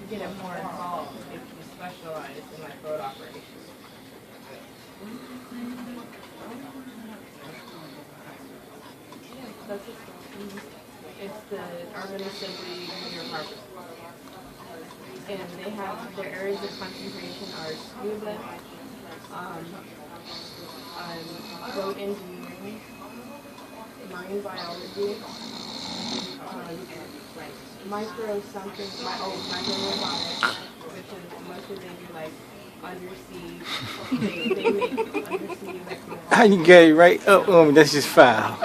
get it more involved if you specialize in like road operations. That's it's the Urban Assembly Junior Harvard. And they have their areas of concentration are scuba, road engineering, marine biology, micro something, micro robotics, which is mostly they do like undersea, they make undersea like How you get it right up on me? That's just foul.